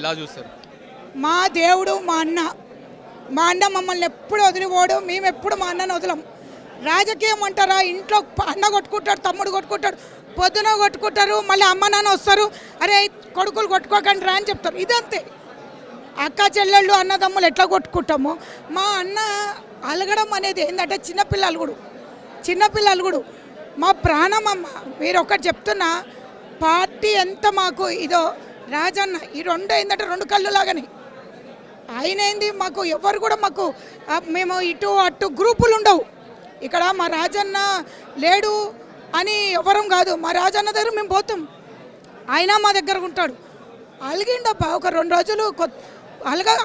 ఎలా చూస్తారు? మా దేవుడు మా అన్న మమ్మల్ని ఎప్పుడు వదిలిపోడు, మేము ఎప్పుడు మా అన్నను వదలం. రాజకీయం అంటారా, ఇంట్లో అన్న కొట్టుకుంటాడు, తమ్ముడు కొట్టుకుంటాడు, పొద్దున కొట్టుకుంటారు, మళ్ళీ అమ్మ నాన్న వస్తారు, అరే కొడుకులు కొట్టుకోకండి రా అని చెప్తారు. ఇదంతే. అక్క చెల్లెళ్ళు అన్నదమ్ములు ఎట్లా కొట్టుకుంటామో మా అన్న అలగడం అనేది ఏంటంటే చిన్నపిల్లలు కూడా మా ప్రాణం అమ్మ. మీరు ఒకటి చెప్తున్నా, పార్టీ ఎంత మాకు ఇదో రాజన్న ఈ రెండు ఏంటంటే రెండు కళ్ళు లాగానే ఆయన ఏంది మాకు ఎవరు కూడా మాకు మేము ఇటు అటు గ్రూపులు ఉండవు. ఇక్కడ మా రాజన్న లేడు అని ఎవరం కాదు, మా రాజన్న దగ్గర మేము పోతాం, ఆయన మా దగ్గర ఉంటాడు. అలిగిండబ్బా ఒక 2 రోజులు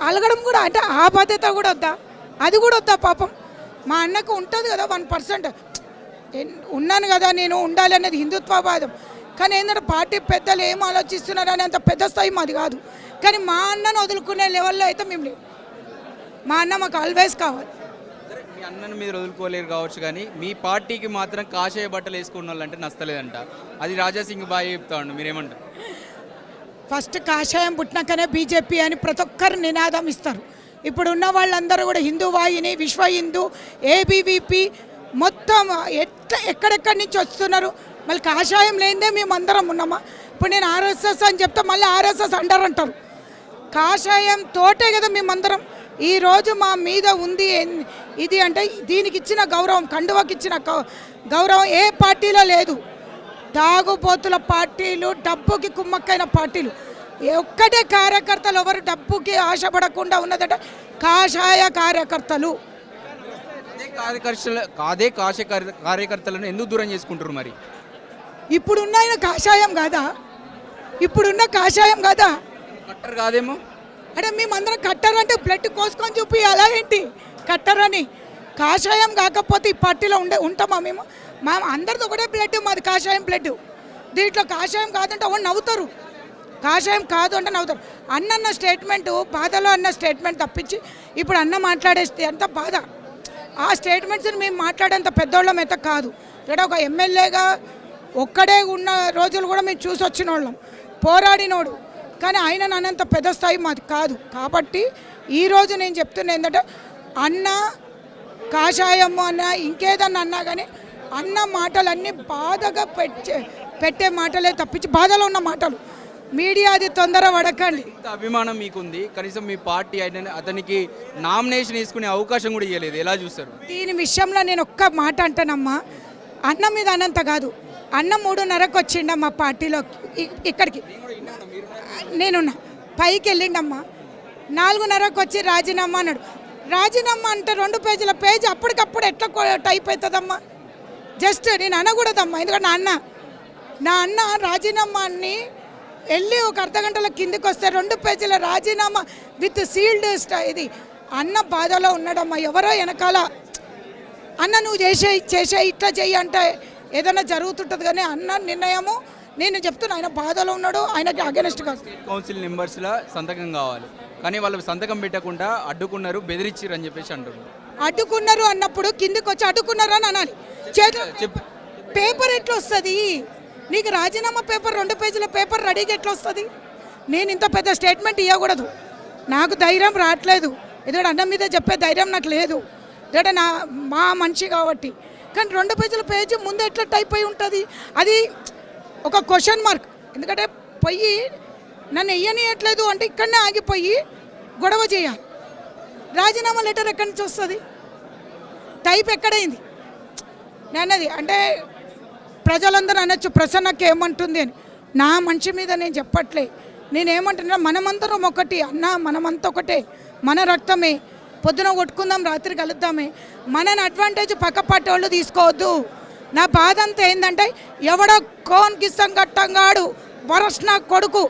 అలగడం కూడా అంటే ఆ బాధ్యత కూడా వద్దా, అది కూడా వద్దా పాపం. మా అన్నకు ఉంటుంది కదా 1%. ఉన్నాను కదా నేను ఉండాలి అనేది హిందుత్వవాదం. కానీ ఏంటంటే పార్టీ పెద్దలు ఏం ఆలోచిస్తున్నారు అని అంత పెద్ద స్థాయి మాది కాదు. కానీ మా అన్నను వదులుకునే లెవెల్లో అయితే మేము లేవు. మా అన్న మాకు ఆల్వేస్ కావాలి. మీ అన్నను మీరు వదులుకోలేరు కావచ్చు, కానీ మీ పార్టీకి మాత్రం కాషాయ బట్టలు వేసుకున్న వాళ్ళంటే నచ్చలేదంట. అది రాజాసింగ్ బాగా చెప్తాడు, మీరేమంటారు? ఫస్ట్ కాషాయం పుట్టినాకనే బీజేపీ అని ప్రతి ఒక్కరు నినాదం ఇస్తారు. ఇప్పుడు ఉన్న వాళ్ళందరూ కూడా హిందూ వాహిని, విశ్వ హిందూ, ఏబీవీపీ మొత్తం ఎక్కడెక్కడి నుంచి వస్తున్నారు. మళ్ళీ కాషాయం లేనిదే మేము అందరం ఉన్నామా? ఇప్పుడు నేను ఆర్ఎస్ఎస్ అని చెప్తే మళ్ళీ ఆర్ఎస్ఎస్ అండర్ అంటారు. కాషాయం తోటే కదా మేమందరం ఈరోజు మా మీద ఉంది. ఇది అంటే దీనికి ఇచ్చిన గౌరవం, కండువాకి ఇచ్చిన గౌరవం ఏ పార్టీలో లేదు. తాగుబోతుల పార్టీలు, డబ్బుకి కుమ్మక్కైన పార్టీలు, ఒక్కటే కార్యకర్తలు ఎవరు డబ్బుకి ఆశపడకుండా ఉన్నదంటే కాషాయ కార్యకర్తలు. అదే కార్యకర్తలను ఎందుకు దూరం చేసుకుంటారు మరి? ఇప్పుడున్న కాషాయం కాదా? ఇప్పుడున్న కాషాయం కాదా? కట్టర్ కాదేమో అంటే మేమందరం కట్టర్ అంటే బ్లడ్ కోసుకొని చూపి అలా ఏంటి కట్టర్ అని? కాషాయం కాకపోతే ఈ పార్టీలో ఉంటామా మేము? మా అందరితో ఒకటే బ్లడ్, మాది కాషాయం బ్లడ్. దీంట్లో కాషాయం కాదంటే ఎవరు నవ్వుతారు, కాషాయం కాదు అంటే నవ్వుతారు. అన్న స్టేట్మెంటు బాధలో అన్న స్టేట్మెంట్ తప్పించి ఇప్పుడు అన్న మాట్లాడేస్తే అంత బాధ. ఆ స్టేట్మెంట్స్ని మేము మాట్లాడేంత పెద్దోళ్ళం అయితే కాదు. ఇక్కడ ఒక ఎమ్మెల్యేగా ఒక్కడే ఉన్న రోజులు కూడా మేము చూసి వచ్చిన వాళ్ళం, పోరాడినోడు. కానీ ఆయన నన్నంత పెద్ద స్థాయి మాది కాదు. కాబట్టి ఈరోజు నేను చెప్తున్నా ఏంటంటే అన్న కాషాయము అన్న ఇంకేదన్నా అన్నా కానీ అన్న మాటలన్నీ బాధగా పెట్టే మాటలే తప్పించి బాధలో ఉన్న మాటలు. మీడియా అది తొందర పడకండి. అభిమానం మీకుంది, కనీసం మీ పార్టీ అతనికి నామినేషన్ వేసుకునే అవకాశం కూడా ఇవ్వలేదు, ఎలా చూస్తారు? దీని విషయంలో నేను ఒక్క మాట అంటానమ్మా, అన్న మీద అనంత కాదు. అన్న 3:30కు వచ్చిండ మా పార్టీలోకి, ఇక్కడికి నేనున్నా, పైకి వెళ్ళిండమ్మా. 4:30కు వచ్చి రాజీనామా అన్నాడు. రాజీనామా అంటే 2 పేజీల పేజీ అప్పటికప్పుడు ఎట్లా టైప్ అవుతుందమ్మా? జస్ట్ నేను అనకూడదమ్మా, ఎందుకంటే నా అన్న రాజీనామాని వెళ్ళి ఒక అర్ధగంటల కిందికి వస్తే 2 పేజీల రాజీనామా విత్ సీల్డ్ ఇది. అన్న బాధలో ఉన్నాడమ్మా. ఎవరో వెనకాల అన్న నువ్వు చేసే ఇట్లా చెయ్యి అంటే ఏదైనా జరుగుతుంటుంది. కానీ అన్న నిర్ణయము నేను చెప్తున్నా, ఆయన బాధలో ఉన్నాడు, ఆయనకి అగెనెస్ట్ కాదు. కౌన్సిల్ మెంబర్స్లో సంతకం కావాలి, కానీ వాళ్ళు సంతకం పెట్టకుండా అడ్డుకున్నారు, బెదిరించారు అని చెప్పేసి అంటున్నారు. అడ్డుకున్నారు అన్నప్పుడు కిందికి వచ్చి అడ్డుకున్నారు అని అనాలి. పేపర్ ఎట్లా వస్తుంది నీకు? రాజీనామా పేపర్ 2 పేజీల పేపర్ రెడీగా ఎట్లా వస్తుంది? నేను ఇంత పెద్ద స్టేట్మెంట్ ఇవ్వకూడదు, నాకు ధైర్యం రావట్లేదు. ఎందుకంటే అన్న మీద చెప్పే ధైర్యం నాకు లేదు, ఎందుకంటే మా మనిషి కాబట్టి. కానీ 2 పేజీల పేజీ ముందు ఎట్లా టైప్ అయి ఉంటుంది? అది ఒక క్వశ్చన్ మార్క్. ఎందుకంటే పోయి నన్ను వెయ్యనియట్లేదు అంటే ఇక్కడనే ఆగిపోయి గొడవ చేయాలి. రాజీనామా లెటర్ ఎక్కడి నుంచి వస్తుంది? టైప్ ఎక్కడైంది నేనది? అంటే ప్రజలందరూ అనొచ్చు ప్రసన్నకి ఏమంటుంది అని. నా మనిషి మీద నేను చెప్పట్లే. నేనేమంటున్నా, మనమందరం ఒకటి అన్న, మనమంతా ఒకటే, మన రక్తమే. పొద్దున కొట్టుకుందాం, రాత్రి కలుద్దామే. మనని అడ్వాంటేజ్ పక్కపాటి వాళ్ళు తీసుకోవద్దు. నా బాధ అంతా ఏంటంటే ఎవడో కోన్కి సంఘటంగాడు వరస్నా కొడుకు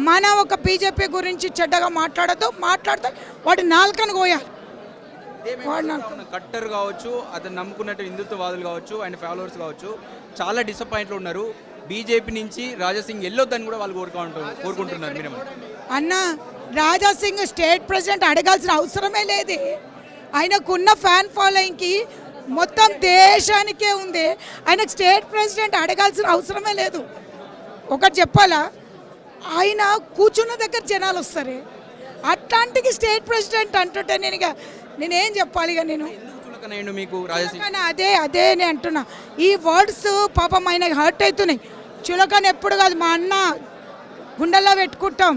మన ఒక బీజేపీ గురించి చెడ్డగా మాట్లాడద్దు. మాట్లాడితే వాడి నాలుకను కోయాలి. కట్టర్ కావచ్చు, అతను నమ్ముకున్నట్టు హిందుత్వవాదులు కావచ్చు, ఆయన ఫాలోవర్స్ కావచ్చు, చాలా డిసప్పాయింట్లో ఉన్నారు. బీజేపీ నుంచి రాజాసింగ్ వెళ్ళొద్దని కూడా వాళ్ళు కోరుకుంటున్నారు. మీరు అన్న, రాజాసింగ్ స్టేట్ ప్రెసిడెంట్ అడగాల్సిన అవసరమే లేదే. ఆయనకున్న ఫ్యాన్ ఫాలోయింగ్కి మొత్తం దేశానికే ఉంది. ఆయనకు స్టేట్ ప్రెసిడెంట్ అడగాల్సిన అవసరమే లేదు. ఒకటి చెప్పాలా, ఆయన కూర్చున్న దగ్గర జనాలు వస్తారే, అట్లాంటికి స్టేట్ ప్రెసిడెంట్ అంటుంటే నేనేం చెప్పాలి ఇక నేను. ఎందుకు చులకనయ్యిండు మీకు రాజసింగ్? కానీ అదే నేను అంటున్నా, ఈ వర్డ్స్ పాపం ఆయనకి హర్ట్ అవుతున్నాయి. చులకన ఎప్పుడు కాదు, మా అన్న గుండెల్లో పెట్టుకుంటాం.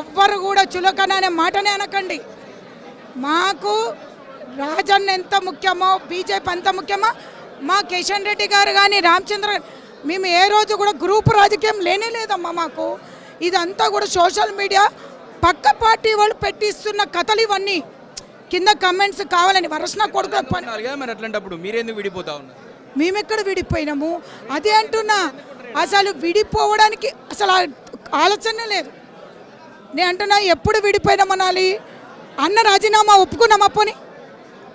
ఎవ్వరు కూడా చులకన అనే మాటనే అనకండి. మాకు రాజన్న ఎంత ముఖ్యమో, బీజేపీ అంత ముఖ్యమో, మా కిషన్ రెడ్డి గారు కానీ రామచంద్ర గారు, మేము ఏ రోజు కూడా గ్రూప్ రాజకీయం లేనే లేదమ్మా. మాకు ఇదంతా కూడా సోషల్ మీడియా పక్క పార్టీ వాళ్ళు పెట్టిస్తున్న కథలు ఇవన్నీ. కింద కమెంట్స్ కావాలని వరసన కొడుకులకు పని. మరి అట్లాంటప్పుడు మీరెందుకు విడిపోతా ఉన్నారు? మేమెక్కడ విడిపోయినాము? అదే అంటున్నా, అసలు విడిపోవడానికి అసలు ఆలోచనే లేదు. నేను అంటున్నా, ఎప్పుడు విడిపోయినామనాలి? అన్న రాజీనామా ఒప్పుకున్నామా? పోనీ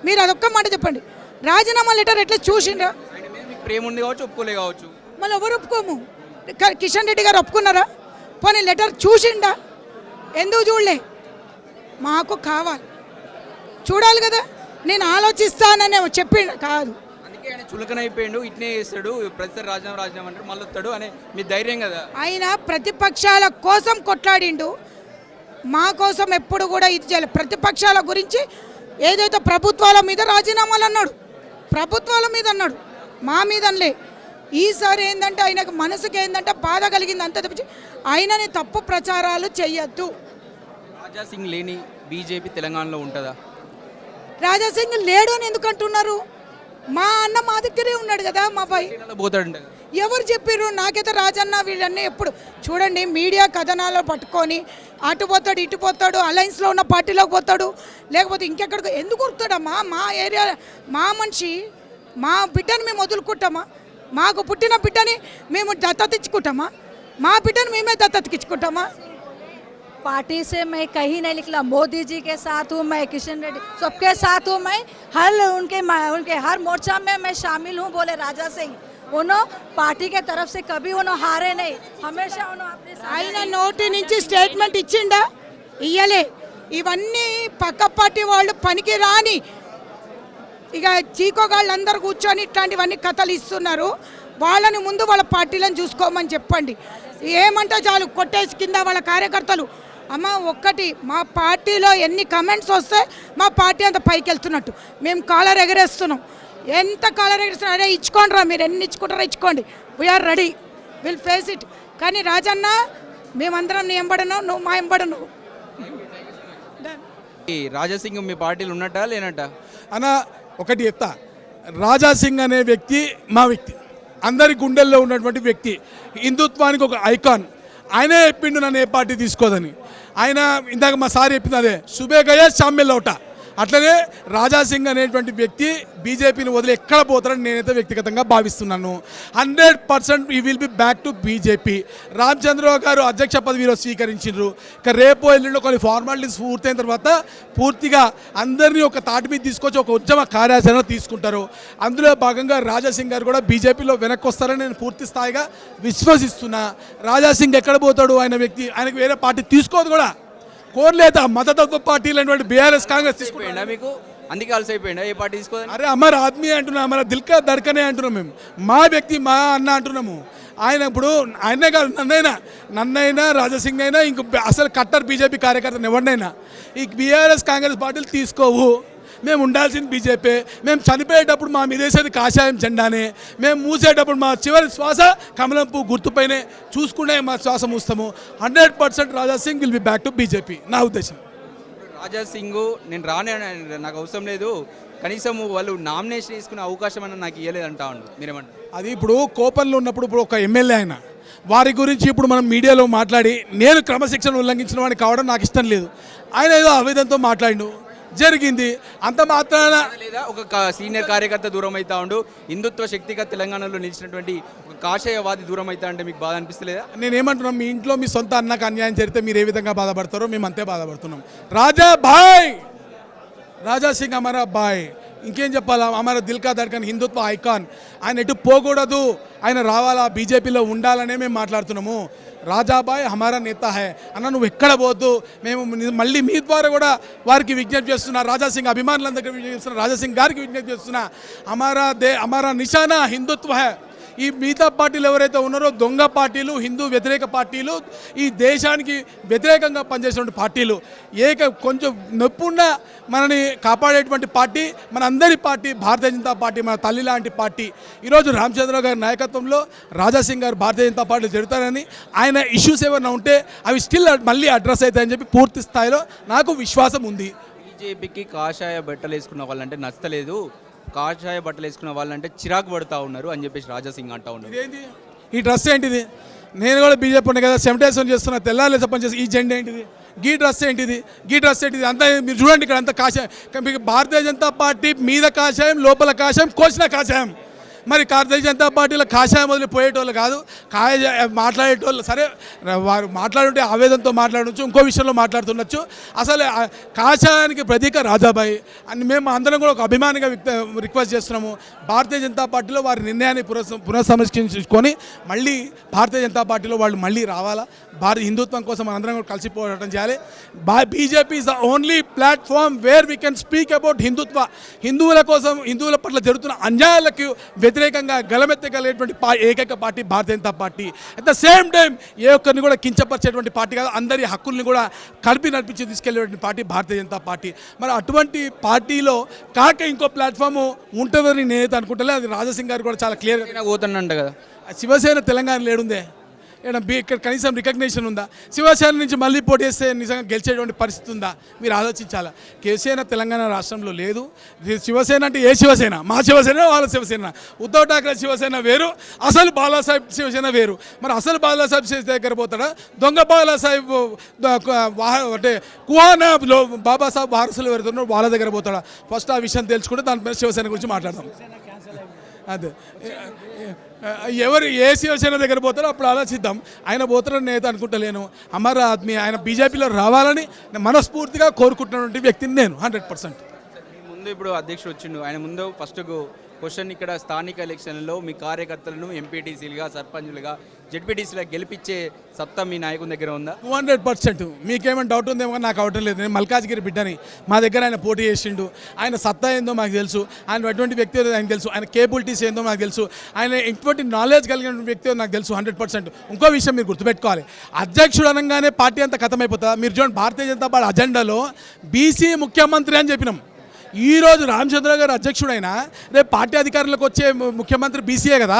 మీరు అదొక్క మాట చెప్పండి. రాజీనామా లెటర్ ఎట్లా చూసిండ్రా? మీకు ప్రేమ ఉంది కావచ్చు, ఒప్పుకోలే కావచ్చు. మళ్ళీ ఎవరు ఒప్పుకోము? కిషన్ రెడ్డి గారు ఒప్పుకున్నారా? పోనీ లెటర్ చూసిండా? ఎందుకు చూడలే? మాకు కావాలి, చూడాలి కదా. నేను ఆలోచిస్తానని చెప్పిండు కాదు. అందుకే ఆయన చులకన అయిపోయాడు, ఇట్నే చేస్తాడు, ప్రతిసారి రాజీనామా అంటాడు, మళ్ళీ వస్తాడు అనే మీ ధైర్యం కదా. ఆయన ప్రతిపక్షాల కోసం కొట్లాడిండు, మా కోసం ఎప్పుడు కూడా ఇది చేయలేదు. ప్రతిపక్షాల గురించి ఏదైతే ప్రభుత్వాల మీద రాజీనామాలు అన్నాడు, ప్రభుత్వాల మీద అన్నాడు, మా మీద అనలే. ఈసారి ఏంటంటే ఆయనకు మనసుకి ఏంటంటే బాధ కలిగింది, అంత తప్పించి ఆయనని తప్పు ప్రచారాలు చెయ్యొద్దు. రాజాసింగ్ లేని బీజేపీ తెలంగాణలో ఉంటుందా? రాజాసింగ్ లేడు అని ఎందుకు అంటున్నారు? మా అన్న మా దగ్గరే ఉన్నాడు కదా, మా బాయ్ పోతాడంట. ఎవరు చెప్పారు? నాకైతే రాజన్న వీళ్ళన్నీ ఎప్పుడు చూడండి మీడియా కథనాలు పట్టుకొని అటు పోతాడు ఇటు పోతాడు, అలయన్స్లో ఉన్న పార్టీలోకి పోతాడు, లేకపోతే ఇంకెక్కడికి ఎందుకు వస్తాడమ్మా? మా ఏరియా మా మనిషి, మా బిడ్డని మేము వదులుకుంటామా? మాకు పుట్టిన బిడ్డని మేము దత్తత ఇచ్చుకుంటామా? మా బిడ్డని మేమే దత్తతకి ఇచ్చుకుంటామా? पार्टी से मैं कहीं नहीं निकला। मोदी जी के साथ हूँ, मैं किशन रेड्डी सबके साथ हूँ, मैं उनके हर मोर्चा में मैं शामिल हूँ। बोले राजा सिंह, उन्होंने पार्टी के तरफ से कभी उन्होंने हारे नहीं, हमेशा उन्होंने अपने ఆయన నోటి నుంచి స్టేట్మెంట్ ఇచ్చిండా? ఇయ్యలే. ఇవన్నీ పక్క పార్టీ వాళ్ళు పనికి రాని ఇక చీకోగాళ్ళందరూ కూర్చొని ఇట్లాంటివన్నీ కథలు ఇస్తున్నారు. వాళ్ళని ముందు వాళ్ళ పార్టీలను చూసుకోమని చెప్పండి. ఏమంటే చాలు కొట్టేసి కింద వాళ్ళ కార్యకర్తలు. అమ్మ ఒక్కటి, మా పార్టీలో ఎన్ని కమెంట్స్ వస్తే మా పార్టీ అంత పైకి వెళ్తున్నట్టు మేము కాలర్ ఎగరేస్తున్నాం. ఎంత కాలర్ ఎగరేస్తున్నా, అరే ఇచ్చుకోండి రా, మీరు ఎన్ని ఇచ్చుకుంటారో ఇచ్చుకోండి, we are ready, will face it. కానీ రాజన్న మేమందరం నీ ఎంబడను, నువ్వు మా ఎంబడను. ఈ రాజాసింగ్ మీ పార్టీలో ఉన్నట్టా లేనట్టా? అన్న ఒకటి చెప్తా, రాజాసింగ్ అనే వ్యక్తి మా వ్యక్తి, అందరి గుండెల్లో ఉన్నటువంటి వ్యక్తి, హిందుత్వానికి ఒక ఐకాన్. ఆయనే చెప్పిండు నన్ను ఏ పార్టీ తీసుకోదని. ఆయన ఇందాక మా సార్ చెప్పింది అదే, సుబే గయా షామ్య లౌటా. అట్లనే రాజాసింగ్ అనేటువంటి వ్యక్తి బీజేపీని వదిలి ఎక్కడ పోతారని నేనైతే వ్యక్తిగతంగా భావిస్తున్నాను. 100% ఈ will be back to BJP. Ramachandra Rao గారు అధ్యక్ష పదవిలో స్వీకరించారు. ఇక రేపు ఎల్లుండిలో కొన్ని ఫార్మాలిటీస్ పూర్తయిన తర్వాత పూర్తిగా అందరినీ ఒక తాటి మీద తీసుకొచ్చి ఒక ఉద్యమ కార్యాచరణ తీసుకుంటారు. అందులో భాగంగా రాజాసింగ్ గారు కూడా బీజేపీలో వెనక్కి వస్తారని నేను పూర్తి స్థాయిగా విశ్వసిస్తున్నా. రాజాసింగ్ ఎక్కడ పోతాడు? ఆయన వ్యక్తి, ఆయనకు వేరే పార్టీ తీసుకోదు కూడా, కోర్లేదా మతతత్వ పార్టీలు అనేటువంటి బీఆర్ఎస్ కాంగ్రెస్ తీసుకుంటా మీకు అందుకే అలసి అయిపోయిందా ఏ పార్టీ తీసుకోదని? అరే అమర్ ఆద్మీ అంటున్నాం, మన దిల్కా దడకనే అంటున్నాం మేము. మా వ్యక్తి మా అన్న అంటున్నాము. ఆయన ఇప్పుడు ఆయనే కాదు, నన్నైనా రాజాసింగ్ అయినా ఇంక అసలు కట్టర్ బీజేపీ కార్యకర్తను ఎవరినైనా ఈ బీఆర్ఎస్ కాంగ్రెస్ పార్టీలు తీసుకోవు. మేము ఉండాల్సింది బీజేపీ. మేము చనిపోయేటప్పుడు మా మీదేసేది కాషాయం జెండానే. మేము మూసేటప్పుడు మా చివరి శ్వాస కమలం పువ్వు గుర్తుపైనే చూసుకునే మా శ్వాస మూస్తాము. 100% Raja Singh will be back to BJP, నా ఉద్దేశం. రాజాసింగ్ నేను రానే, నాకు అవసరం లేదు, కనీసం వాళ్ళు నామినేషన్ వేసుకునే అవకాశం అన్న నాకు ఇవ్వలేదు అంటా ఉండు, మీరేమంటారు? అది ఇప్పుడు కోపంలో ఉన్నప్పుడు ఇప్పుడు ఒక ఎమ్మెల్యే ఆయన వారి గురించి ఇప్పుడు మనం మీడియాలో మాట్లాడి నేను క్రమశిక్షణ ఉల్లంఘించిన వాడిని కావడం నాకు ఇష్టం లేదు. ఆయన ఏదో ఆవేదనతో మాట్లాడిండు, జరిగింది, అంత మాత్రాన లేదా ఒక సీనియర్ కార్యకర్త దూరం అవుతా ఉండు, హిందుత్వ శక్తిగా తెలంగాణలో నిలిచినటువంటి ఒక కాషాయవాది దూరం అవుతా అంటే మీకు బాధ అనిపిస్తలేదా? నేనేమంటున్నాం, మీ ఇంట్లో మీ సొంత అన్నకు అన్యాయం జరిగితే మీరు ఏ విధంగా బాధపడతారో మేము అంతే బాధపడుతున్నాం. రాజా సింగ్ హమారా బాయ్, ఇంకేం చెప్పాలా? హమారా దిల్ కా ధడ్కన్, హిందుత్వ ఐకాన్. ఆయన ఎటు పోకూడదు, ఆయన రావాలా, బీజేపీలో ఉండాలనే మేము మాట్లాడుతున్నాము. రాజాబాయ్ హమారా నేత హై అన్న, నువ్వు ఎక్కడ పోద్దు. మేము మళ్ళీ మీ ద్వారా కూడా వారికి విజ్ఞప్తి చేస్తున్నా, రాజాసింగ్ అభిమానులందరికీ విజ్ఞప్తి చేస్తున్నా, రాజాసింగ్ గారికి విజ్ఞప్తి చేస్తున్నా. హమారా నిశానా హిందుత్వ హై. ఈ మిగతా పార్టీలు ఎవరైతే ఉన్నారో దొంగ పార్టీలు, హిందూ వ్యతిరేక పార్టీలు, ఈ దేశానికి వ్యతిరేకంగా పనిచేసినటువంటి పార్టీలు, కొంచెం నొప్పున్న మనని కాపాడేటువంటి పార్టీ మన అందరి పార్టీ భారతీయ జనతా పార్టీ, మన తల్లి లాంటి పార్టీ. ఈరోజు రామచంద్ర గారి నాయకత్వంలో రాజాసింగ్ గారు భారతీయ జనతా పార్టీలో జరుగుతారని, ఆయన ఇష్యూస్ ఏమైనా ఉంటే అవి స్టిల్ మళ్ళీ అడ్రస్ అవుతాయని చెప్పి పూర్తి స్థాయిలో నాకు విశ్వాసం ఉంది. బీజేపీకి కాషాయ బట్టలు వేసుకున్న వాళ్ళంటే నచ్చలేదు, కాషాయ బట్టలు వేసుకున్న వాళ్ళంటే చిరాకు పడుతూ ఉన్నారు అని చెప్పేసి రాజాసింగ్ అంటా ఉన్నారు. ఇదేంటి ఈ డ్రెస్ ఏంటిది? నేను కూడా బీజేపీ ఉన్నాయి కదా, సెమిటేషన్ చేస్తున్నా, తెల్లారి పని చేసి ఈ జెండా ఏంటిది, గీ డ్రెస్ ఏంటిది, గీ డ్రెస్ ఏంటిది అంతా మీరు చూడండి. ఇక్కడ అంతా కాషాయం, మీకు భారతీయ జనతా పార్టీ మీద కాషాయం, లోపల కాషాయం, కోసిన కాషాయం. మరి భారతీయ జనతా పార్టీలో కాషాయం వదిలి పోయేటోళ్ళు కాదు, మాట్లాడేటోళ్ళు. సరే వారు మాట్లాడుంటే ఆవేదనతో మాట్లాడవచ్చు, ఇంకో విషయంలో మాట్లాడుతుండొచ్చు. అసలు కాషాయానికి ప్రతీక రాజాబాయి అని మేము అందరం కూడా ఒక అభిమానిగా రిక్వెస్ట్ చేస్తున్నాము. భారతీయ జనతా పార్టీలో వారి నిర్ణయాన్ని పునఃసమీక్షించుకొని మళ్ళీ భారతీయ జనతా పార్టీలో వాళ్ళు మళ్ళీ రావాలా, హిందుత్వం కోసం మనందరం కూడా కలిసి పోరాటం చేయాలి. BJP is the only platform where we can speak about Hindutva. హిందువుల కోసం, హిందువుల పట్ల జరుగుతున్న అన్యాయాలకు వ్యతిరేకంగా గలమెత్తగలిగేటువంటి ఏకైక party Bharatiya Janata party. At the same time ఏ ఒక్కరిని కూడా కించపరిచేటువంటి పార్టీ కాదు, అందరి హక్కుల్ని కూడా కలిపి నడిపించి తీసుకెళ్లేటువంటి పార్టీ భారతీయ జనతా పార్టీ. మరి అటువంటి పార్టీలో కాక ఇంకో ప్లాట్ఫామ్ ఉంటుందని నేనైతే అనుకుంటలే. అది రాజాసింగ్ గారు కూడా చాలా క్లియర్గా పోతానంట కదా. శివసేన తెలంగాణ లేడుందే, ఇక్కడ కనీసం రికగ్నేషన్ ఉందా? శివసేన నుంచి మళ్ళీ పోటీ చేస్తే నిజంగా గెలిచేటువంటి పరిస్థితి ఉందా? మీరు ఆలోచించాలా. శివసేన తెలంగాణ రాష్ట్రంలో లేదు. శివసేన అంటే ఏ శివసేన? మా శివసేన, వాళ్ళ శివసేన. ఉద్ధవ్ ఠాక్రే శివసేన వేరు, అసలు బాలాసాహెబ్ శివసేన వేరు. మరి అసలు బాలాసాహెబ్ దగ్గర పోతాడా? దొంగ బాలాసాహెబ్ అంటే కుహానాలో బాబాసాహెబ్ వారసులు ఎవరుతున్నారో వాళ్ళ దగ్గర పోతాడా? ఫస్ట్ ఆ విషయం తెలుసుకుంటే దానిపైన శివసేన గురించి మాట్లాడదాం. అదే ఎవరు ఏ శివసేన దగ్గర పోతారో అప్పుడు ఆలోచిద్దాం. ఆయన పోతారని నేనైతే అనుకుంటలేను. అమర్ ఆద్మీ ఆయన బీజేపీలో రావాలని మనస్ఫూర్తిగా కోరుకుంటున్నటువంటి వ్యక్తిని నేను 100%. ముందు ఇప్పుడు అధ్యక్షుడు వచ్చిండు, ఆయన ముందు ఫస్ట్ క్వశ్చన్ ఇక్కడ స్థానిక ఎలక్షన్లలో మీ కార్యకర్తలను ఎంపీటీసీలుగా, సర్పంచులుగా, జెడ్పీటీసీలుగా గెలిపించే సత్తా మీ నాయకుని దగ్గర ఉందా? 200%. మీకేమైనా డౌట్ ఉందేమో నాకు అవటం లేదు. నేను మల్కాజ్గిరి బిడ్డని, మా దగ్గర ఆయన పోటీ చేసిండు. ఆయన సత్తా ఏందో మాకు తెలుసు, ఆయన అటువంటి వ్యక్తి ఆయనకు తెలుసు, ఆయన కేబిలిటీస్ ఏందో నాకు తెలుసు, ఆయన ఎటువంటి నాలెడ్జ్ కలిగిన వ్యక్తి నాకు తెలుసు 100%. ఇంకో విషయం మీరు గుర్తుపెట్టుకోవాలి, అధ్యక్షుడు అనగానే పార్టీ అంతా ఖతమైపోతుందా? మీరు చూడండి, భారతీయ జనతా పార్టీ అజెండాలో బీసీ ముఖ్యమంత్రి అని చెప్పినాం. ఈరోజు రామచంద్ర గారు అధ్యక్షుడైనా రేపు పార్టీ అధికారులకు వచ్చే ముఖ్యమంత్రి బీసీఏ కదా.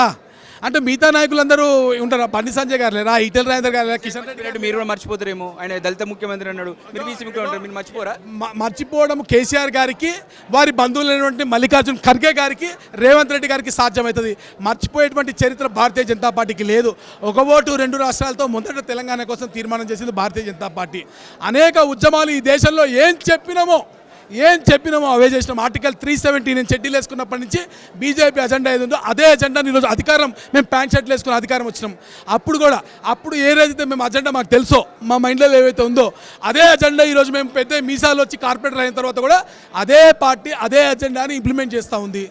అంటే మిగతా నాయకులందరూ ఉంటారా? బండి సంజయ్ గారు లేరా, ఈటెల రాజేందర్ గారు లేరా, కిషన్ రెడ్డి గారు? మీరు కూడా మర్చిపోతారేమో, ఆయన దళిత ముఖ్యమంత్రి అన్నాడు, మీరు బీసీ ముఖ్యమంత్రి, మీరు మర్చిపోరా? మర్చిపోవడం కేసీఆర్ గారికి, వారి బంధువులైనటువంటి మల్లికార్జున్ ఖర్గే గారికి, రేవంత్ రెడ్డి గారికి సాధ్యమవుతుంది. మర్చిపోయేటువంటి చరిత్ర భారతీయ జనతా పార్టీకి లేదు. ఒక ఓటు 2 రాష్ట్రాలతో మొదట తెలంగాణ కోసం తీర్మానం చేసింది భారతీయ జనతా పార్టీ. అనేక ఉద్యమాలు ఈ దేశంలో ఏం చెప్పినామో అవే చేసినాం. ఆర్టికల్ 370 నేను చెడ్డీలు వేసుకున్నప్పటి నుంచి బీజేపీ అజెండా ఏది ఉందో అదే అజెండా ఈరోజు అధికారం, మేము ప్యాంట్ షర్ట్లు వేసుకుని అధికారం వచ్చినాం. అప్పుడు ఏదైతే మేము అజెండా మాకు తెలుసో, మా మైండ్లో ఏవైతే ఉందో అదే అజెండా ఈరోజు మేము పెద్ద మీసాలు వచ్చి కార్పొరేటర్ అయిన తర్వాత కూడా అదే పార్టీ అదే అజెండాని ఇంప్లిమెంట్ చేస్తూ ఉంది.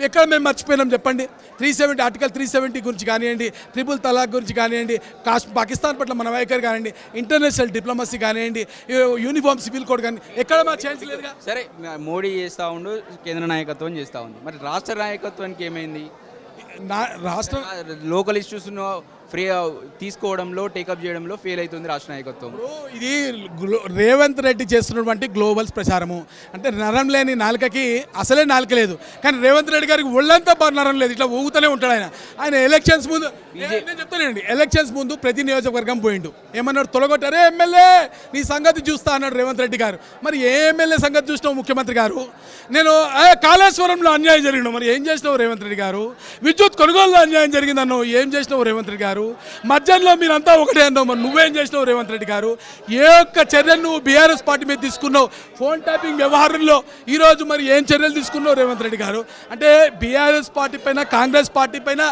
ఎక్కడ మేము మర్చిపోయినాం చెప్పండి? 370 ఆర్టికల్ 370 గురించి కానివ్వండి, ట్రిపుల్ తలాక్ గురించి కానివ్వండి, పాకిస్తాన్ పట్ల మన వైఖరి కానివ్వండి, ఇంటర్నేషనల్ డిప్లొమసీ కానివ్వండి, యూనిఫామ్ సివిల్ కోడ్ కానీ ఎక్కడ మా ఛాన్స్ లేదుగా. సరే, మోడీ చేస్తూ ఉండు, కేంద్ర నాయకత్వం చేస్తూ ఉంది, మరి రాష్ట్ర నాయకత్వానికి ఏమైంది? రాష్ట్రం లోకల్ ఇష్యూస్ ఫ్రీ తీసుకోవడంలో, టేకప్ చేయడంలో ఫెయిల్ అవుతుంది రాష్ట్ర నాయకత్వం. ఇది రేవంత్ రెడ్డి చేస్తున్నటువంటి గ్లోబల్స్ ప్రచారము. అంటే నరం లేని నాలుకకి అసలే నాలుక లేదు, కానీ రేవంత్ రెడ్డి గారికి ఒళ్ళంతా నరం లేదు, ఇట్లా ఊగుతూనే ఉంటాడు ఆయన ఎలక్షన్స్ ముందు. నేను చెప్తానండి, ఎలక్షన్స్ ముందు ప్రతి నియోజకవర్గం పోయిండు, ఏమన్నాడు? తొలగొట్టారే ఎమ్మెల్యే, నీ సంగతి చూస్తా అన్నాడు రేవంత్ రెడ్డి గారు. మరి ఏ ఎమ్మెల్యే సంగతి చూసినావు ముఖ్యమంత్రి గారు? నేను కాళేశ్వరంలో అన్యాయం జరిగినావు, మరి ఏం చేసినావు రేవంత్ రెడ్డి గారు? విద్యుత్ కొనుగోలులో అన్యాయం జరిగిందన్నావు, ఏం చేసినావు రేవంత్ రెడ్డి గారు? మధ్యలో మీరంతా ఒకటే అన్నావు, మరి నువ్వేం చేసినావు రేవంత్ రెడ్డి గారు? ఏ ఒక్క చర్యలు నువ్వు బీఆర్ఎస్ పార్టీ మీద తీసుకున్నావు? ఫోన్ ట్యాపింగ్ వ్యవహారంలో ఈరోజు మరి ఏం చర్యలు తీసుకున్నావు రేవంత్ రెడ్డి గారు? అంటే బీఆర్ఎస్ పార్టీ పైన, కాంగ్రెస్ పార్టీ పైన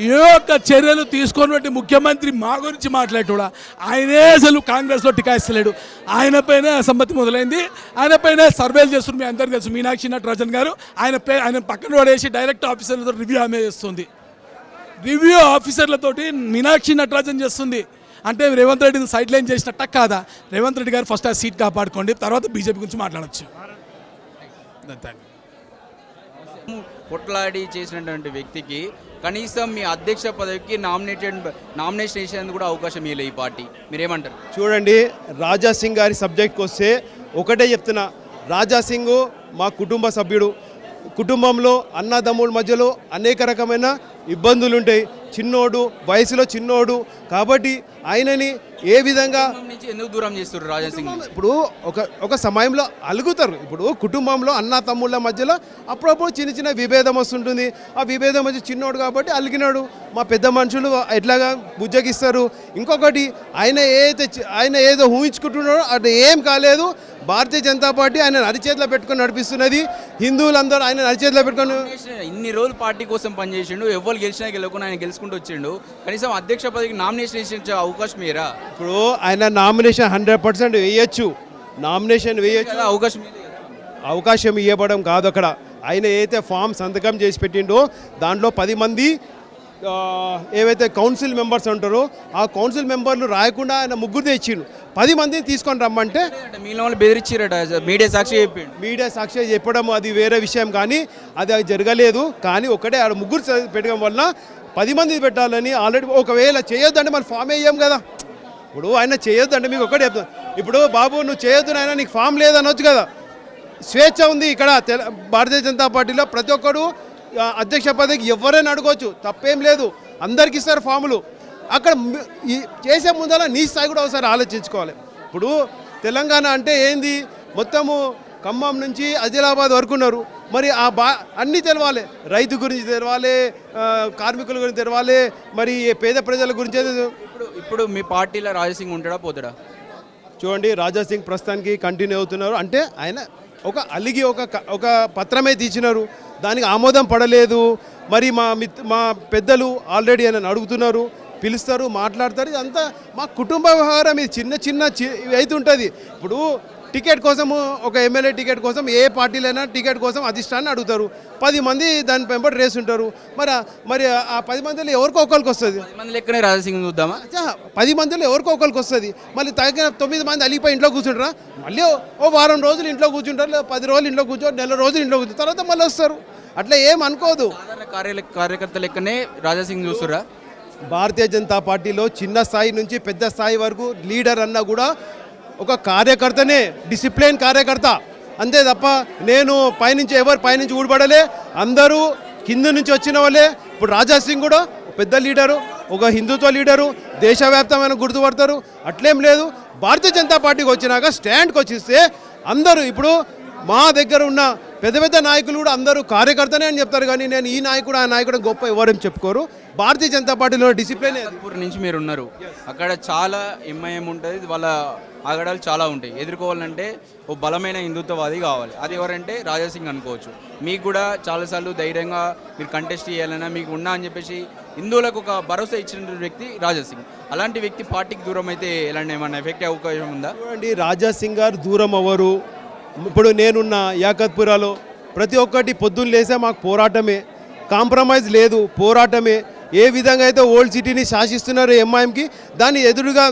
ఏ ఒక్క చర్యలు తీసుకున్నటువంటి ముఖ్యమంత్రి మా గురించి మాట్లాడేటోడా? ఆయనే అసలు కాంగ్రెస్లో టికాయిస్తలేడు, ఆయన పైన అసమ్మతి మొదలైంది, ఆయన పైన సర్వేలు చేస్తున్నారు. మీ అందరికీ తెలుసు, మీనాక్షి నటరాజన్ గారు ఆయన పక్కన పడేసి డైరెక్ట్ ఆఫీసర్లతో రివ్యూ ఆమె చేస్తుంది. రివ్యూ ఆఫీసర్లతోటి మీనాక్షి నటరాజన్ చేస్తుంది. అంటే రేవంత్ రెడ్డిని సైడ్ లైన్ చేసినట్ట కాదా? రేవంత్ రెడ్డి గారు ఫస్ట్ ఆ సీట్ కాపాడుకోండి, తర్వాత బీజేపీ గురించి మాట్లాడచ్చు. కొట్లాడి చేసినటువంటి వ్యక్తికి కనీసం మీ అధ్యక్ష పదవికి నామినేషన్ వేసేందుకు కూడా అవకాశం ఇవ్వలేదు ఈ పార్టీ, మీరేమంటారు? చూడండి, రాజా సింగ్ గారి సబ్జెక్ట్కి వస్తే ఒకటే చెప్తున్నా, రాజా సింగ్ మా కుటుంబ సభ్యుడు. కుటుంబంలో అన్నదమ్ముల మధ్యలో అనేక రకమైన ఇబ్బందులు ఉంటాయి. చిన్నోడు, వయసులో చిన్నోడు, కాబట్టి ఆయనని ఏ విధంగా నుంచి ఎందుకు దూరం చేస్తారు రాజా సింగ్? ఇప్పుడు ఒక సమయంలో అలుగుతారు. ఇప్పుడు కుటుంబంలో అన్న తమ్ముళ్ళ మధ్యలో అప్పుడప్పుడు చిన్న చిన్న విభేదం వస్తుంటుంది. ఆ విభేదం వచ్చి చిన్నోడు కాబట్టి అలిగినాడు. మా పెద్ద మనుషులు ఎట్లాగా బుజ్జగిస్తారు. ఇంకొకటి, ఆయన ఏదో ఊహించుకుంటున్నాడో అది ఏం కాలేదు. భారతీయ జనతా పార్టీ ఆయన అరిచేతిలో పెట్టుకొని నడిపిస్తున్నది. హిందువులందరూ ఆయన అరిచేతిలో పెట్టుకొని ఇన్ని రోజులు పార్టీ కోసం పనిచేసిండు, ఎవరు గెలిచినా గెలవకుండా ఆయన గెలుచుకుంటూ వచ్చిండు. కనీసం అధ్యక్ష పదవికి నామినేషన్ వేసే అవకాశం ఏరా? ఇప్పుడు ఆయన నామినేషన్ 100% వేయచ్చు. నామినేషన్ వేయచ్చు, అవకాశం ఇవ్వడం కాదు. అక్కడ ఆయన ఏదైతే ఫామ్ సంతకం చేసి పెట్టిండో దాంట్లో 10 మంది ఏవైతే కౌన్సిల్ మెంబర్స్ ఉంటారో ఆ కౌన్సిల్ మెంబర్లు రాయకుండా ఆయన ముగ్గురు తెచ్చిండు. 10 మందిని తీసుకొని రమ్మంటే మీలో వాళ్ళు బెదిరించారట, మీడియా సాక్షి చెప్పిండు. మీడియా సాక్షి చెప్పడం అది వేరే విషయం, కానీ అది జరగలేదు. కానీ ఒకటే ఆడ ముగ్గురు పెట్టడం వల్ల 10 మంది పెట్టాలని ఆల్రెడీ. ఒకవేళ చేయొద్దంటే మనం ఫామ్ వేయం కదా. ఇప్పుడు ఆయన చేయొద్దంటే మీకు ఒకటే చెప్తాను, ఇప్పుడు బాబు నువ్వు చేయొద్దు నాయన, నీకు ఫామ్ లేదనొచ్చు కదా. స్వేచ్ఛ ఉంది ఇక్కడ భారతీయ జనతా పార్టీలో. ప్రతి ఒక్కరు అధ్యక్ష పదవికి ఎవరైనా అడగవచ్చు, తప్పేం లేదు. అందరికి ఇస్తారు ఫాములు. అక్కడ చేసే ముందర నీ స్థాయి కూడా ఒకసారి ఆలోచించుకోవాలి. ఇప్పుడు తెలంగాణ అంటే ఏంది, మొత్తము ఖమ్మం నుంచి ఆదిలాబాద్ వరకు ఉన్నారు. మరి అన్నీ తెలవాలి. రైతు గురించి తెలవాలి, కార్మికుల గురించి తెలవాలి, మరి పేద ప్రజల గురించి. ఇప్పుడు మీ పార్టీలో రాజాసింగ్ ఉంటాడా పోతాడా? చూడండి, రాజాసింగ్ ప్రస్తుతానికి కంటిన్యూ అవుతున్నారు. అంటే ఆయన అలిగి ఒక పత్రమే తీసినారు, దానికి ఆమోదం పడలేదు. మరి మా పెద్దలు ఆల్రెడీ ఆయన అడుగుతున్నారు, పిలుస్తారు, మాట్లాడతారు. ఇదంతా మా కుటుంబ వ్యవహారం. ఇది చిన్న అయితే ఉంటుంది. ఇప్పుడు టికెట్ కోసము, ఒక ఎమ్మెల్యే టికెట్ కోసం ఏ పార్టీలైనా టికెట్ కోసం అధిష్టాన్ని అడుగుతారు. 10 మంది దాని వెంబడి రేస్ ఉంటారు. మరి ఆ 10 మందిలో ఎవరికో ఒకరికి వస్తుంది. 10 మంది లెక్కనే రాజాసింగ్ చూద్దామా? 10 మందిలో ఎవరికో ఒకరికి వస్తుంది. మళ్ళీ తగిన 9 మంది అలిగిపోయి ఇంట్లో కూర్చుంటారా? మళ్ళీ ఓ వారం రోజులు ఇంట్లో కూర్చుంటారు, 10 రోజులు ఇంట్లో కూర్చోరు, నెల రోజులు ఇంట్లో కూర్చుంటారు, తర్వాత మళ్ళీ వస్తారు. అట్లా ఏం అనుకోదు. సాధారణ కార్యకర్త లెక్కనే రాజాసింగ్ చూస్తురా? భారతీయ జనతా పార్టీలో చిన్న స్థాయి నుంచి పెద్ద స్థాయి వరకు లీడర్ అన్నా కూడా ఒక కార్యకర్తనే, డిసిప్లిన్ కార్యకర్త అంతే తప్ప నేను ఎవరు పైనుంచి ఊడిపడలే, అందరూ కింద నుంచి వచ్చిన వాళ్ళే. ఇప్పుడు రాజా సింగ్ కూడా పెద్ద లీడరు, ఒక హిందుత్వ లీడరు, దేశవ్యాప్తమైన గుర్తుపడతారు. అట్లేం లేదు. భారతీయ జనతా పార్టీకి వచ్చినాక స్టాండ్కి వచ్చిస్తే అందరూ, ఇప్పుడు మా దగ్గర ఉన్న పెద్ద నాయకులు కూడా అందరూ కార్యకర్తనే అని చెప్తారు, కానీ నేను ఈ నాయకుడు ఆ నాయకుడు గొప్ప ఎవరేం చెప్పుకోరు. భారతీయ జనతా పార్టీలో డిసిప్లిన్. నుంచి మీరు ఉన్నారు, అక్కడ చాలా ఎంఐఎం ఉంటుంది, వాళ్ళ ఆగడాలు చాలా ఉంటాయి. ఎదుర్కోవాలంటే ఓ బలమైన హిందుత్వవాది కావాలి. అది ఎవరంటే రాజాసింగ్ అనుకోవచ్చు. మీకు కూడా చాలాసార్లు ధైర్యంగా మీరు కంటెస్ట్ చేయాలన్నా మీకు ఉన్నా అని చెప్పేసి హిందువులకు ఒక భరోసా ఇచ్చిన వ్యక్తి రాజాసింగ్. అలాంటి వ్యక్తి పార్టీకి దూరం అయితే ఎలాంటి ఏమన్నా ఎఫెక్ట్ అవకాశం ఉందా? చూడండి, రాజాసింగ్ గారు దూరం అవ్వరు. ఇప్పుడు నేనున్న యాకత్పురాలో ప్రతి ఒక్కటి పొద్దున్న లేసే మాకు పోరాటమే, కాంప్రమైజ్ లేదు, పోరాటమే. ఏ విధంగా అయితే ఓల్డ్ సిటీని శాసిస్తున్నారు ఎంఐఎంకి, దాన్ని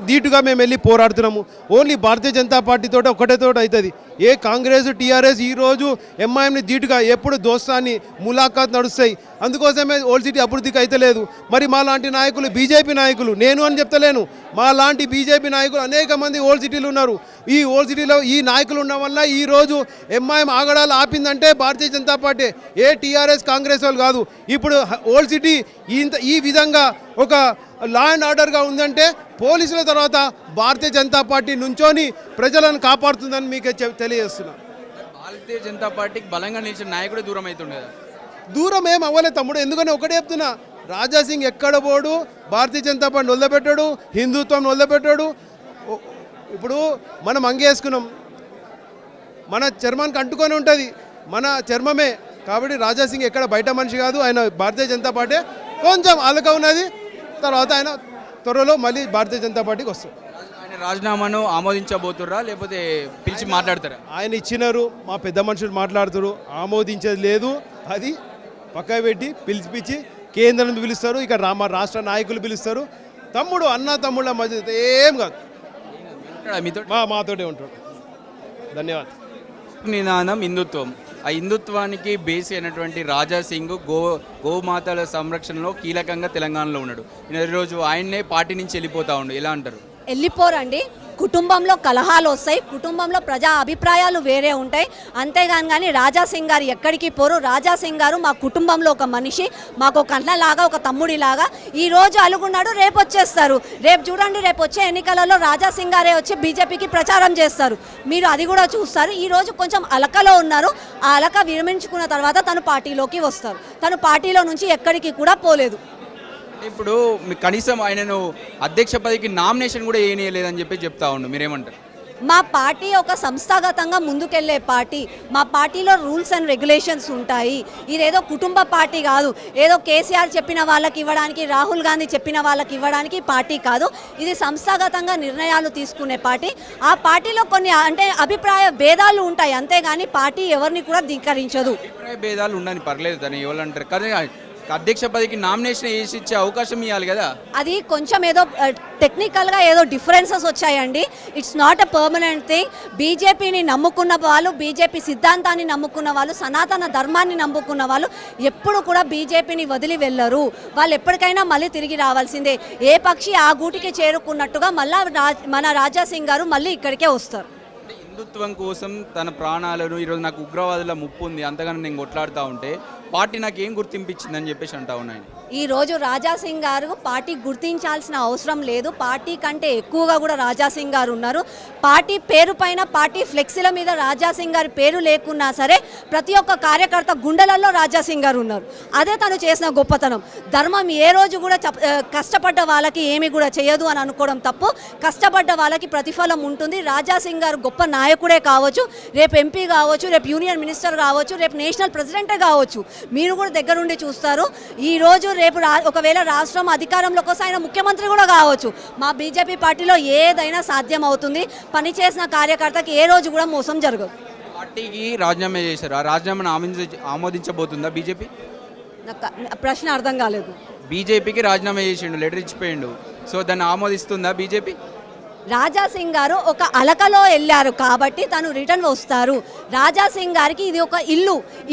ధీటుగా మేము వెళ్ళి పోరాడుతున్నాము. ఓన్లీ భారతీయ జనతా పార్టీతో ఒకటే తోట అవుతుంది. ఏ కాంగ్రెస్ టీఆర్ఎస్ ఈరోజు ఎంఐఎంని ధీటుగా ఎప్పుడు దోస్తాన్ని ములాఖాత్ నడుస్తాయి. అందుకోసమే ఓల్డ్ సిటీ అభివృద్ధికి అయితే లేదు. మరి మా లాంటి నాయకులు, బీజేపీ నాయకులు, నేను అని చెప్తలేను, మా లాంటి బీజేపీ నాయకులు అనేక మంది ఓల్డ్ సిటీలు ఉన్నారు. ఈ ఓల్డ్ సిటీలో ఈ నాయకులు ఉన్న వల్ల ఈరోజు ఎంఐఎం ఆగడాలు ఆపిందంటే భారతీయ జనతా పార్టీ, ఏ టీఆర్ఎస్ కాంగ్రెస్ వాళ్ళు కాదు. ఇప్పుడు ఓల్డ్ సిటీ ఈ విధంగా ఒక లా అండ్ ఆర్డర్గా ఉందంటే పోలీసుల తర్వాత భారతీయ జనతా పార్టీ నుంచొని ప్రజలను కాపాడుతుందని మీకు తెలియజేస్తున్నా. భారతీయ జనతా పార్టీకి బలంగా నిలిచిన నాయకుడు దూరం అవుతుండే కదా? దూరం ఏం అవ్వలేదు తమ్ముడు. ఎందుకని ఒకటే చెప్తున్నా, రాజాసింగ్ ఎక్కడ పోడు, భారతీయ జనతా పార్టీ వదిలిపెట్టాడు, హిందుత్వం వదిలిపెట్టాడు. ఇప్పుడు మనం అంగేసుకున్నాం, మన చర్మానికి అంటుకొని ఉంటుంది, మన చర్మమే. కాబట్టి రాజాసింగ్ ఎక్కడ బయట మనిషి కాదు. ఆయన భారతీయ జనతా పార్టీ కొంచెం అలక ఉన్నది, తర్వాత ఆయన త్వరలో మళ్ళీ భారతీయ జనతా పార్టీకి వస్తారు. ఆయన రాజీనామాను ఆమోదించబోతుర్రా లేకపోతే పిలిచి మాట్లాడతారా? ఆయన ఇచ్చినారు, మా పెద్ద మనుషులు మాట్లాడుతారు, ఆమోదించేది లేదు. అది పక్క పెట్టి పిలిచి కేంద్రం పిలుస్తారు, ఇక్కడ రాష్ట్ర నాయకులు పిలుస్తారు. తమ్ముడు తమ్ముళ్ళ మధ్య ఏం కాదు, మీతో మాతోటే ఉంటాడు. ధన్యవాదాలు. నినాదం హిందుత్వం. ఆ హిందుత్వానికి బేస్ అయినటువంటి రాజా సింగ్ గోమాతల సంరక్షణలో కీలకంగా తెలంగాణలో ఉన్నాడు. ఈరోజు ఆయన్నే పార్టీ నుంచి వెళ్ళిపోతా ఉండు, ఎలా అంటారు? వెళ్ళిపోరండి. కుటుంబంలో కలహాలు వస్తాయి, కుటుంబంలో ప్రజా అభిప్రాయాలు వేరే ఉంటాయి. అంతేగాని కానీ రాజా సింగ్ గారు ఎక్కడికి పోరు. రాజా సింగ్ గారు మా కుటుంబంలో ఒక మనిషి, మాకు ఒక అన్నలాగా, ఒక తమ్ముడిలాగా. ఈరోజు అలుగున్నాడు, రేపు వచ్చేస్తారు. రేపు చూడండి, రేపు వచ్చే ఎన్నికలలో రాజా సింగ్ గారే వచ్చి బీజేపీకి ప్రచారం చేస్తారు. మీరు అది కూడా చూస్తారు. ఈరోజు కొంచెం అలకలో ఉన్నారు. ఆ అలక విరమించుకున్న తర్వాత తను పార్టీలోకి వస్తారు. తను పార్టీలో నుంచి ఎక్కడికి కూడా పోలేదు. ఇప్పుడు మీకు కనీసం ఆయనను అధ్యక్ష పదవికి నామినేషన్ కూడా వేయలేదని చెప్పి చెప్తా ఉండు, మీరేమంటారు? మా పార్టీ ఒక సంస్థాగతంగా ముందుకెళ్లే పార్టీ. మా పార్టీలో రూల్స్ అండ్ రెగ్యులేషన్స్ ఉంటాయి. ఇదేదో కుటుంబ పార్టీ కాదు. ఏదో కేసీఆర్ చెప్పిన వాళ్ళకి ఇవ్వడానికి, రాహుల్ గాంధీ చెప్పిన వాళ్ళకి ఇవ్వడానికి పార్టీ కాదు. ఇది సంస్థాగతంగా నిర్ణయాలు తీసుకునే పార్టీ. ఆ పార్టీలో కొన్ని అంటే అభిప్రాయ భేదాలు ఉంటాయి, అంతేగాని పార్టీ ఎవరిని కూడా ధిక్కరించదు. అభిప్రాయ భేదాలు ఉండని పర్లేదు, దాన్ని ఎవరంటారు కానీ అధ్యక్ష పదవికి నామినేషన్ వేసి ఇచ్చే అవకాశం ఇవ్వాలి కదా. అది కొంచెం ఏదో టెక్నికల్గా ఏదో డిఫరెన్సెస్ వచ్చాయండి. It's not a permanent thing. బీజేపీని నమ్ముకున్న వాళ్ళు, బీజేపీ సిద్ధాంతాన్ని నమ్ముకున్న వాళ్ళు, సనాతన ధర్మాన్ని నమ్ముకున్న వాళ్ళు ఎప్పుడు కూడా బీజేపీని వదిలి వెళ్ళరు. వాళ్ళు ఎప్పటికైనా మళ్ళీ తిరిగి రావాల్సిందే. ఏ పక్షి ఆ గూటికి చేరుకున్నట్టుగా మళ్ళీ మన రాజా సింగ్ గారు మళ్ళీ ఇక్కడికే వస్తారు. హిందుత్వం కోసం తన ప్రాణాలను, ఈరోజు నాకు ఉగ్రవాదుల ముప్పు ఉంది అంతగానో నేను కొట్లాడుతూ ఉంటే పార్టీ నాకు ఏం గుర్తింపించిందని చెప్పేసి అంటా ఉన్నాయి. ఈరోజు రాజా సింగ్ గారు పార్టీ గుర్తించాల్సిన అవసరం లేదు. పార్టీ కంటే ఎక్కువగా కూడా రాజా సింగ్ గారు ఉన్నారు. పార్టీ పేరు పైన, పార్టీ ఫ్లెక్సీల మీద రాజా సింగ్ గారి పేరు లేకున్నా సరే ప్రతి ఒక్క కార్యకర్త గుండెలలో రాజా సింగ్ గారు ఉన్నారు. అదే తను చేసిన గొప్పతనం. ధర్మం ఏ రోజు కూడా కష్టపడ్డ వాళ్ళకి ఏమి కూడా చేయదు అని అనుకోవడం తప్పు. కష్టపడ్డ వాళ్ళకి ప్రతిఫలం ఉంటుంది. రాజా సింగ్ గారు గొప్ప నాయకుడే కావచ్చు, రేపు ఎంపీ కావచ్చు, రేపు యూనియన్ మినిస్టర్ కావచ్చు, రేపు నేషనల్ ప్రెసిడెంటే కావచ్చు. మీరు కూడా దగ్గరుండి చూస్తారు. ఈరోజు రేపు ఒకవేళ రాష్ట్రం అధికారంలోకి వస్తే ఆయన ముఖ్యమంత్రి కూడా కావచ్చు. మా బీజేపీ పార్టీలో ఏదైనా సాధ్యం అవుతుంది. పనిచేసిన కార్యకర్తకి ఏ రోజు కూడా మోసం జరగదు. పార్టీకి రాజీనామా చేశారు, ఆ రాజీనామాను ఆమోదించబోతుందా బీజేపీ? నాకు ప్రశ్న అర్థం కాలేదు. బీజేపీకి రాజీనామా చేసిండు, లెటర్ ఇచ్చిపోయిండు, సో దాన్ని ఆమోదిస్తుందా బీజేపీ? రాజా సింగ్ గారు ఒక అలకలో వెళ్ళారు కాబట్టి తను రిటర్న్ వస్తారు. రాజా సింగ్ గారికి ఇది ఒక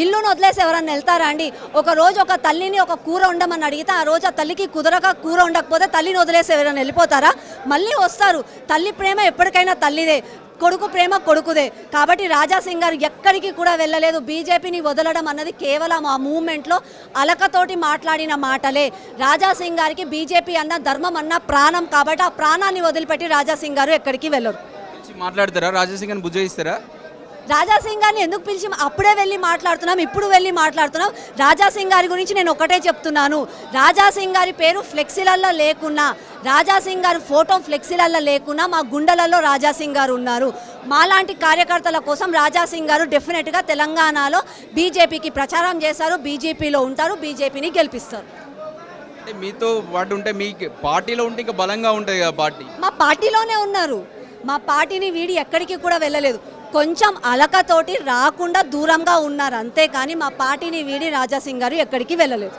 ఇల్లును వదిలేసి ఎవరన్నా వెళ్తారా అండి? ఒక రోజు ఒక తల్లిని ఒక కూర ఉండమని అడిగితే ఆ రోజు ఆ తల్లికి కుదరక కూర ఉండకపోతే తల్లిని వదిలేసి ఎవరైనా వెళ్ళిపోతారా? మళ్ళీ వస్తారు. తల్లి ప్రేమ ఎప్పటికైనా తల్లిదే, కొడుకు ప్రేమ కొడుకుదే. కాబట్టి రాజా సింగ్ గారు ఎక్కడికి కూడా వెళ్ళలేదు. బీజేపీని వదలడం అన్నది కేవలం ఆ మూవ్మెంట్లో అలకతోటి మాట్లాడిన మాటలే. రాజా సింగ్ గారికి బీజేపీ అన్న, ధర్మం అన్న ప్రాణం. కాబట్టి ఆ ప్రాణాన్ని వదిలిపెట్టి రాజా సింగ్ గారు ఎక్కడికి వెళ్ళరు. మాట్లాడతారా? రాజా సింగ్ అని బుజ్జగిస్తారా? రాజా సింగ్ గారిని ఎందుకు పిలిచి అప్పుడే వెళ్ళి మాట్లాడుతున్నాం, ఇప్పుడు వెళ్ళి మాట్లాడుతున్నాం. రాజా సింగ్ గారి గురించి నేను ఒకటే చెప్తున్నాను. రాజా సింగ్ గారి పేరు ఫ్లెక్సీలల్లో లేకున్నా, రాజా సింగ్ గారి ఫోటో ఫ్లెక్సీలల్లో లేకున్నా మా గుండెలలో రాజా సింగ్ గారు ఉన్నారు. మాలాంటి కార్యకర్తల కోసం రాజా సింగ్ గారు డెఫినెట్గా తెలంగాణలో బీజేపీకి ప్రచారం చేశారు, బీజేపీలో ఉంటారు, బీజేపీని గెలిపిస్తారు. అంటే మీతో పాటు ఉంటే మీ పార్టీలో ఉంటే ఇంకా బలంగా ఉంటుంది కదా పార్టీ. మా పార్టీలోనే ఉన్నారు. మా పార్టీని వీడి ఎక్కడికి కూడా వెళ్ళలేదు. కొంచెం అలకతోటి రాకుండా దూరంగా ఉన్నారు అంతే, కానీ మా పార్టీని వీడి రాజా సింగ్ గారు ఎక్కడికి వెళ్ళలేదు.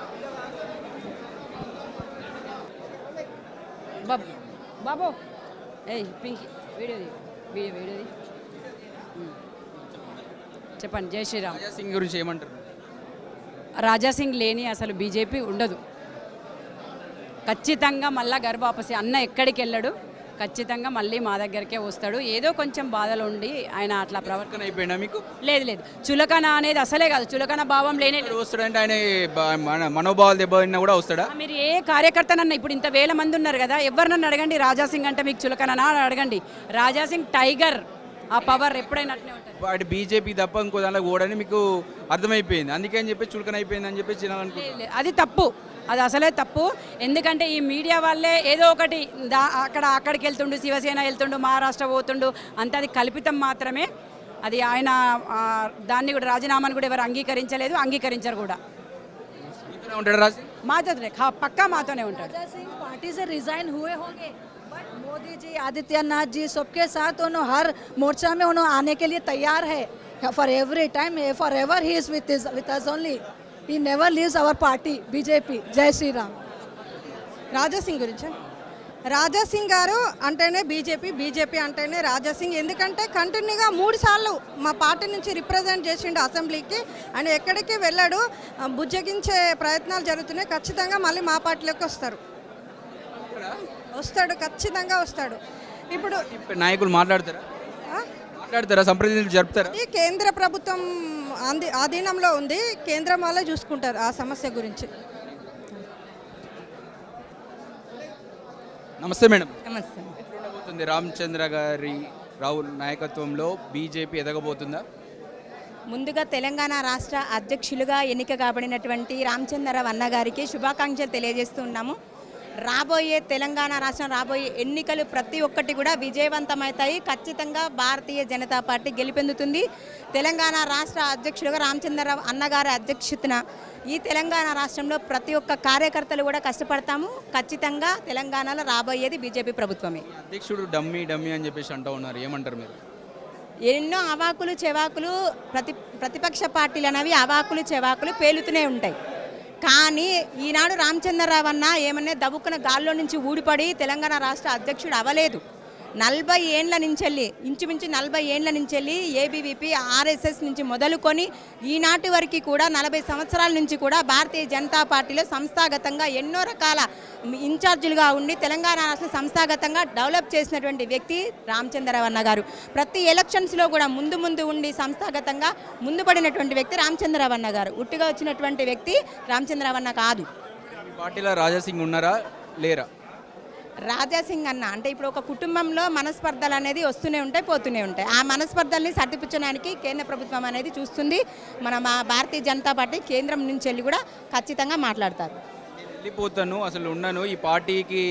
బాబు పింకీ వీడియోది వీడియోది చెప్పండి. జై శ్రీరామ్. రాజా సింగ్ గురించి ఏమంటారు? రాజా సింగ్ లేని అసలు బీజేపీ ఉండదు. ఖచ్చితంగా మళ్ళా గర్భాపసి అన్న ఎక్కడికి వెళ్ళాడు, ఖచ్చితంగా మళ్ళీ మా దగ్గరికే వస్తాడు. ఏదో కొంచెం బాధలు ఉండి ఆయన అట్లా ప్రవర్తన అయిపోయినా మీకు? లేదు, చులకన అనేది అసలే కాదు. చులకన భావం లేనే వస్తాడంటే ఆయన మనోభావాలు దెబ్బతిన్నా కూడా వస్తాడా? మీరు ఏ కార్యకర్తనన్నా ఇప్పుడు ఇంత వేల మంది ఉన్నారు కదా, ఎవరినన్నా అడగండి రాజా సింగ్ అంటే మీకు చులకననా అడగండి. రాజా సింగ్ టైగర్, ఆ పవర్ ఎప్పుడైనా అట్నే ఉంటుంది. వాటి బీజేపీ తప్ప ఇంకో దాంట్లో ఓడని మీకు అర్థమైపోయింది, అందుకే అని చెప్పి చులకన అయిపోయింది అని చెప్పి తినాలనుకుంటున్నాను. అది తప్పు, అది అసలే తప్పు. ఎందుకంటే ఈ మీడియా వాళ్ళే ఏదో ఒకటి అక్కడికి వెళ్తుండు, శివసేన వెళ్తుండు, మహారాష్ట్ర పోతుండు, అంతే. అది కల్పితం మాత్రమే. అది ఆయన దాన్ని కూడా రాజీనామాను కూడా ఎవరు అంగీకరించలేదు, అంగీకరించరు కూడా. ఉంటాడు రాజు మాతోనే పక్కా మాతోనే ఉంటాడు. पार्टी से रिजाइन हुए होंगे, बट मोदी जी, आदित्यनाथ जी सबके साथ उन्होंने हर मोर्चा में उन्होंने आने के लिए तैयार है. For every time, for ever he is with us only. He never leaves our party, BJP. జై శ్రీరామ్. రాజా సింగ్ గురించి రాజాసింగ్ గారు అంటేనే బీజేపీ అంటేనే రాజాసింగ్. ఎందుకంటే కంటిన్యూగా 3 సార్లు మా పార్టీ నుంచి రిప్రజెంట్ చేసిండు అసెంబ్లీకి. ఆయన ఎక్కడికి వెళ్ళాడు, బుజ్జగించే ప్రయత్నాలు జరుగుతున్నాయి. ఖచ్చితంగా మళ్ళీ మా పార్టీలోకి వస్తాడు, ఖచ్చితంగా వస్తాడు. ఇప్పుడు నాయకులు మాట్లాడతారా, సంప్రదింపులు జరుపుతారా? ఈ కేంద్ర ప్రభుత్వం ఆధీనంలో ఉంది, కేంద్రం వాళ్ళే చూసుకుంటారు ఆ సమస్య గురించి. నమస్తే మేడం. నమస్తే. ఎట్లుండబోతుంది రామచంద్ర గారి రాహుల్ నాయకత్వంలో బీజేపీ ఎదగబోతుందా? ముందుగా తెలంగాణ రాష్ట్ర అధ్యక్షులుగా ఎన్నిక కాబడినటువంటి రామచంద్రరావు అన్న గారికి శుభాకాంక్షలు తెలియజేస్తున్నాము. రాబోయే తెలంగాణ రాష్ట్రం రాబోయే ఎన్నికలు ప్రతి ఒక్కటి కూడా విజయవంతమవుతాయి. ఖచ్చితంగా భారతీయ జనతా పార్టీ గెలుపొందుతుంది. తెలంగాణ రాష్ట్ర అధ్యక్షులుగా రామచంద్రరావు అన్నగారి అధ్యక్షతన ఈ తెలంగాణ రాష్ట్రంలో ప్రతి ఒక్క కార్యకర్తలు కూడా కష్టపడతాము. ఖచ్చితంగా తెలంగాణలో రాబోయేది బీజేపీ ప్రభుత్వమే. అధ్యక్షుడు డమ్మీ అని చెప్పేసి అంటూ ఉన్నారు, ఏమంటారు మీరు? ఎన్నో అవాకులు చెవాకులు ప్రతిపక్ష పార్టీలు అనేవి అవాకులు చెవాకులు పేలుతూనే ఉంటాయి. కానీ ఈనాడు రామచంద్రరావు అన్న ఏమన్నా దవ్వుకున్న గాల్లో నుంచి ఊడిపడి తెలంగాణ రాష్ట్ర అధ్యక్షుడు అవ్వలేదు. 40 ఏండ్ల నుంచి ఇంచుమించు 40 ఏండ్ల నుంచి ఏబీవీపీ ఆర్ఎస్ఎస్ నుంచి మొదలుకొని ఈనాటి వరకు కూడా 40 సంవత్సరాల నుంచి కూడా భారతీయ జనతా పార్టీలో సంస్థాగతంగా ఎన్నో రకాల ఇన్ఛార్జీలుగా ఉండి తెలంగాణ రాష్ట్ర సంస్థాగతంగా డెవలప్ చేసినటువంటి వ్యక్తి రామచంద్రరావు అన్న గారు. ప్రతి ఎలక్షన్స్లో కూడా ముందు ఉండి సంస్థాగతంగా ముందుపడినటువంటి వ్యక్తి రామచంద్రరావు అన్న గారు. ఉట్టిగా వచ్చినటువంటి వ్యక్తి రామచంద్రరావు అన్న కాదు. పార్టీలో రాజాసింగ్ ఉన్నారా లేరా? రాజాసింగ్ అన్న అంటే ఇప్పుడు ఒక కుటుంబంలో మనస్పర్ధలు అనేది వస్తూనే ఉంటాయి, పోతూనే ఉంటాయి. ఆ మనస్పర్ధల్ని సర్దిపుచ్చడానికి కేంద్ర ప్రభుత్వం అనేది చూస్తుంది. మా భారతీయ జనతా పార్టీ కేంద్రం నుంచి వెళ్ళి కూడా ఖచ్చితంగా మాట్లాడతారు. వెళ్ళిపోతాను, అసలు ఉన్నాను, ఈ పార్టీకి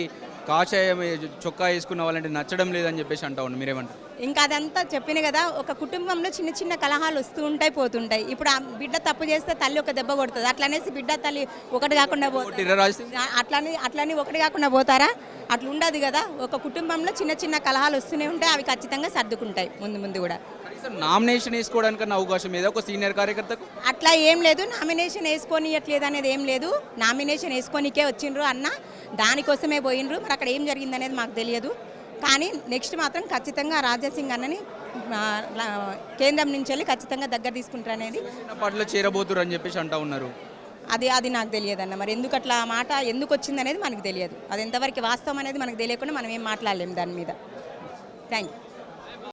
కాషాయం చొక్కా వేసుకున్న వాళ్ళంటే నచ్చడం లేదని చెప్పేసి అంటా ఉన్నాను, మీరేమంటారు? ఇంకా అదంతా చెప్పిన కదా, ఒక కుటుంబంలో చిన్న కలహాలు వస్తూ ఉంటాయి, పోతుంటాయి. ఇప్పుడు ఆ బిడ్డ తప్పు చేస్తే తల్లి ఒక దెబ్బ కొడుతుంది. అట్లనేసి బిడ్డ తల్లి ఒకటి కాకుండా అట్లని ఒకటి కాకుండా పోతారా? అట్లా ఉండదు కదా. ఒక కుటుంబంలో చిన్న కలహాలు వస్తూనే ఉంటాయి, అవి ఖచ్చితంగా సర్దుకుంటాయి ముందు కూడా. నామినేషన్ వేసుకోవడానికన్నా అవకాశం ఏదో ఒక సీనియర్ కార్యకర్తకు అట్లా ఏం లేదు. నామినేషన్ వేసుకోనియట్లేదు అనేది ఏం లేదు. నామినేషన్ వేసుకోనికే వచ్చిండ్రు అన్న, దానికోసమే పోయినరు. మరి అక్కడ ఏం జరిగింది అనేది మాకు తెలియదు. కానీ నెక్స్ట్ మాత్రం ఖచ్చితంగా రాజాసింగ్ అన్నని కేంద్రం నుంచి వెళ్ళి ఖచ్చితంగా దగ్గర తీసుకుంటారు అనేది పార్టీలో చేరబోతురు అని చెప్పేసి అంటా ఉన్నారు. అది నాకు తెలియదు అన్న. మరి ఎందుకు అట్లా మాట ఎందుకు వచ్చింది అనేది మనకు తెలియదు. అది ఎంతవరకు వాస్తవం అనేది మనకు తెలియకుండా మనం ఏం మాట్లాడలేము దాని మీద. Thank you.